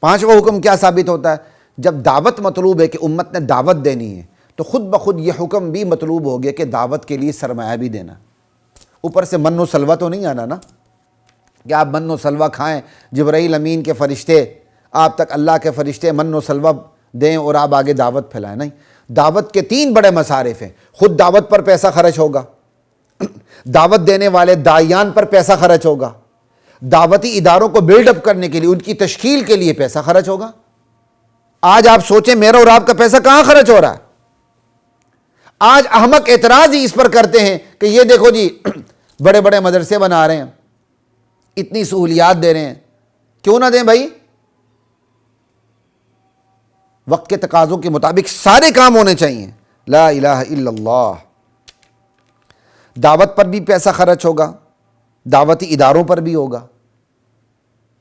پانچواں حکم کیا ثابت ہوتا ہے؟ جب دعوت مطلوب ہے کہ امت نے دعوت دینی ہے تو خود بخود یہ حکم بھی مطلوب ہو گیا کہ دعوت کے لیے سرمایہ بھی دینا۔ اوپر سے من و سلوہ تو نہیں آنا نا کہ آپ من و سلوہ کھائیں، جبرائیل امین کے فرشتے آپ تک، اللہ کے فرشتے من و سلوہ دیں اور آپ آگے دعوت پھیلائیں۔ نہیں، دعوت کے 3 بڑے مصارف ہیں۔ خود دعوت پر پیسہ خرچ ہوگا، دعوت دینے والے داعیان پر پیسہ خرچ ہوگا، دعوتی اداروں کو بلڈ اپ کرنے کے لیے، ان کی تشکیل کے لیے پیسہ خرچ ہوگا۔ آج آپ سوچیں میرا اور آپ کا پیسہ کہاں خرچ ہو رہا ہے؟ آج احمق اعتراض ہی اس پر کرتے ہیں کہ یہ دیکھو جی بڑے بڑے مدرسے بنا رہے ہیں، اتنی سہولیات دے رہے ہیں، کیوں نہ دیں بھائی؟ وقت کے تقاضوں کے مطابق سارے کام ہونے چاہیے۔ لا الہ الا اللہ۔ دعوت پر بھی پیسہ خرچ ہوگا، دعوتی اداروں پر بھی ہوگا،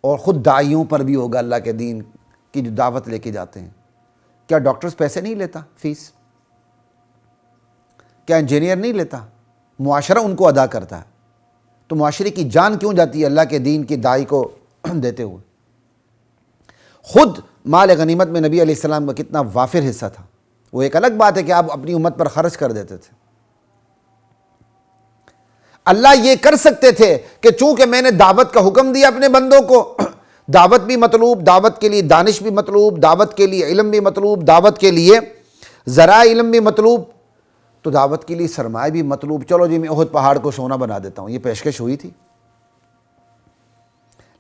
اور خود داعیوں پر بھی ہوگا اللہ کے دین کی جو دعوت لے کے جاتے ہیں۔ کیا ڈاکٹرز پیسے نہیں لیتا فیس؟ کیا انجینئر نہیں لیتا؟ معاشرہ ان کو ادا کرتا ہے، تو معاشرے کی جان کیوں جاتی ہے اللہ کے دین کی داعی کو دیتے ہوئے؟ خود مال غنیمت میں نبی علیہ السلام کا کتنا وافر حصہ تھا۔ وہ ایک الگ بات ہے کہ آپ اپنی امت پر خرچ کر دیتے تھے۔ اللہ یہ کر سکتے تھے کہ چونکہ میں نے دعوت کا حکم دیا اپنے بندوں کو، دعوت بھی مطلوب، دعوت کے لیے دانش بھی مطلوب، دعوت کے لیے علم بھی مطلوب، دعوت کے لیے ذرائع علم بھی مطلوب، تو دعوت کے لیے سرمایہ بھی مطلوب، چلو جی میں احد پہاڑ کو سونا بنا دیتا ہوں، یہ پیشکش ہوئی تھی۔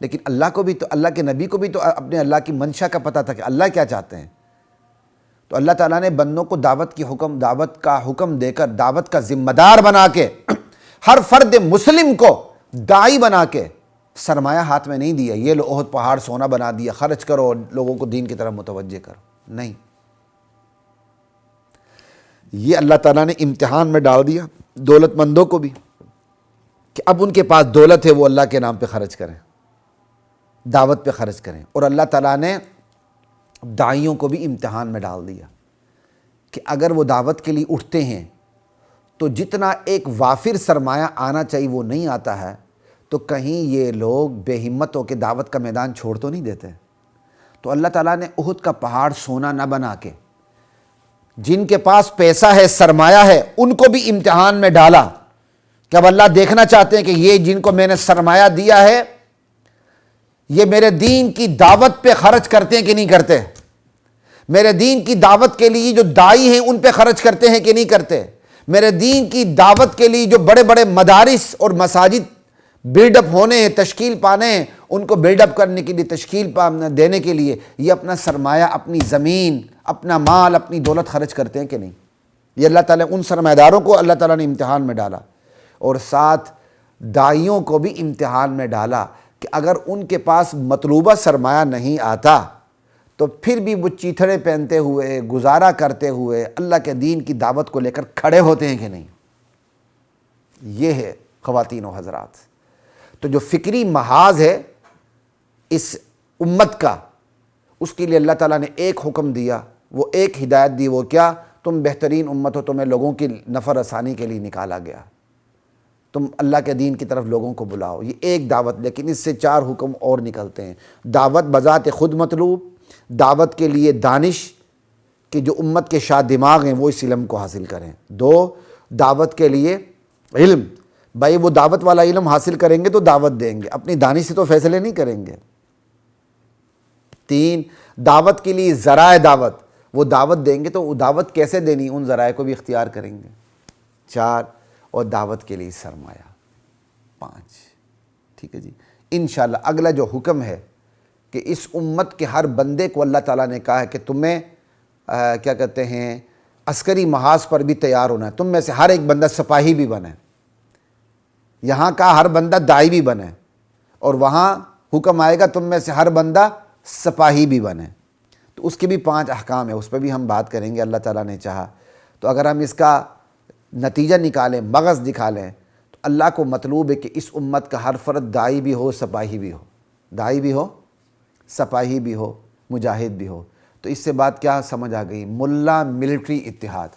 لیکن اللہ کو بھی تو، اللہ کے نبی کو بھی تو اپنے اللہ کی منشا کا پتہ تھا کہ اللہ کیا چاہتے ہیں۔ تو اللہ تعالیٰ نے بندوں کو دعوت کا حکم دے کر، دعوت کا ذمہ دار بنا کے، ہر فرد مسلم کو داعی بنا کے سرمایہ ہاتھ میں نہیں دیا، یہ لو احد پہاڑ سونا بنا دیا، خرچ کرو اور لوگوں کو دین کی طرف متوجہ کرو، نہیں۔ یہ اللہ تعالیٰ نے امتحان میں ڈال دیا دولت مندوں کو بھی کہ اب ان کے پاس دولت ہے وہ اللہ کے نام پہ خرچ کریں، دعوت پہ خرچ کریں۔ اور اللہ تعالیٰ نے داعیوں کو بھی امتحان میں ڈال دیا کہ اگر وہ دعوت کے لیے اٹھتے ہیں تو جتنا ایک وافر سرمایہ آنا چاہیے وہ نہیں آتا ہے، تو کہیں یہ لوگ بے ہمت ہو کے دعوت کا میدان چھوڑ تو نہیں دیتے۔ تو اللہ تعالیٰ نے احد کا پہاڑ سونا نہ بنا کے جن کے پاس پیسہ ہے، سرمایہ ہے، ان کو بھی امتحان میں ڈالا کہ اب اللہ دیکھنا چاہتے ہیں کہ یہ جن کو میں نے سرمایہ دیا ہے یہ میرے دین کی دعوت پہ خرچ کرتے ہیں کہ نہیں کرتے، میرے دین کی دعوت کے لیے جو داعی ہیں ان پہ خرچ کرتے ہیں کہ نہیں کرتے، میرے دین کی دعوت کے لیے جو بڑے بڑے مدارس اور مساجد بلڈ اپ ہونے ہیں، تشکیل پانے ہیں، ان کو بلڈ اپ کرنے کے لیے، تشکیل دینے کے لیے یہ اپنا سرمایہ، اپنی زمین، اپنا مال، اپنی دولت خرچ کرتے ہیں کہ نہیں۔ یہ اللہ تعالیٰ ان سرمایہ داروں کو اللہ تعالیٰ نے امتحان میں ڈالا، اور ساتھ داعیوں کو بھی امتحان میں ڈالا کہ اگر ان کے پاس مطلوبہ سرمایہ نہیں آتا تو پھر بھی وہ چیتھڑے پہنتے ہوئے، گزارا کرتے ہوئے اللہ کے دین کی دعوت کو لے کر کھڑے ہوتے ہیں کہ نہیں۔ یہ ہے خواتین و حضرات، تو جو فکری محاذ ہے اس امت کا، اس کے لیے اللہ تعالیٰ نے ایک حکم دیا، وہ ایک ہدایت دی، وہ کیا؟ تم بہترین امت ہو، تمہیں لوگوں کی نفع رسانی کے لیے نکالا گیا، تم اللہ کے دین کی طرف لوگوں کو بلاؤ، یہ ایک دعوت۔ لیکن اس سے 4 حکم اور نکلتے ہیں۔ دعوت بذات خود مطلوب، دعوت کے لیے دانش کہ جو امت کے شاہ دماغ ہیں وہ اس علم کو حاصل کریں۔ 2، دعوت کے لیے علم، بھائی وہ دعوت والا علم حاصل کریں گے تو دعوت دیں گے، اپنی دانش سے تو فیصلے نہیں کریں گے۔ 3، دعوت کے لیے ذرائع دعوت، وہ دعوت دیں گے تو وہ دعوت کیسے دینی ان ذرائع کو بھی اختیار کریں گے۔ 4، اور دعوت کے لیے سرمایہ۔ 5، ٹھیک ہے جی۔ انشاءاللہ اگلا جو حکم ہے کہ اس امت کے ہر بندے کو اللہ تعالیٰ نے کہا ہے کہ تمہیں کیا کہتے ہیں، عسکری محاذ پر بھی تیار ہونا ہے، تم میں سے ہر ایک بندہ سپاہی بھی بنے، یہاں کا ہر بندہ داعی بھی بنے، اور وہاں حکم آئے گا تم میں سے ہر بندہ سپاہی بھی بنے۔ تو اس کے بھی 5 احکام ہیں، اس پہ بھی ہم بات کریں گے اللہ تعالیٰ نے چاہا تو۔ اگر ہم اس کا نتیجہ نکالیں، مغز نکالیں، تو اللہ کو مطلوب ہے کہ اس امت کا ہر فرد داعی بھی ہو، سپاہی بھی ہو، داعی بھی ہو، سپاہی بھی ہو، مجاہد بھی ہو۔ تو اس سے بات کیا سمجھ آ گئی؟ ملا ملٹری اتحاد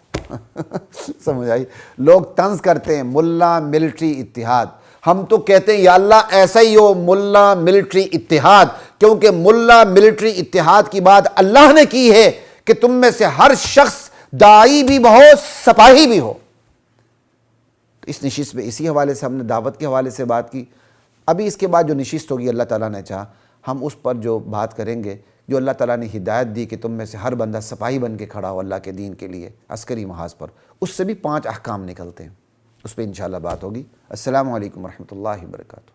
سمجھ آئی؟ لوگ طنز کرتے ہیں ملا ملٹری اتحاد، ہم تو کہتے ہیں یا اللہ ایسا ہی ہو ملا ملٹری اتحاد کیونکہ ملا ملٹری اتحاد کی بات اللہ نے کی ہے کہ تم میں سے ہر شخص داعی بھی ہو سپاہی بھی ہو۔ تو اس نشست میں اسی حوالے سے ہم نے دعوت کے حوالے سے بات کی۔ ابھی اس کے بعد جو نشست ہوگی اللہ تعالیٰ نے چاہا ہم اس پر جو بات کریں گے، جو اللہ تعالیٰ نے ہدایت دی کہ تم میں سے ہر بندہ سپاہی بن کے کھڑا ہو اللہ کے دین کے لیے عسکری محاذ پر، اس سے بھی 5 احکام نکلتے ہیں، اس پہ انشاءاللہ بات ہوگی۔ السلام علیکم ورحمۃ اللہ وبرکاتہ۔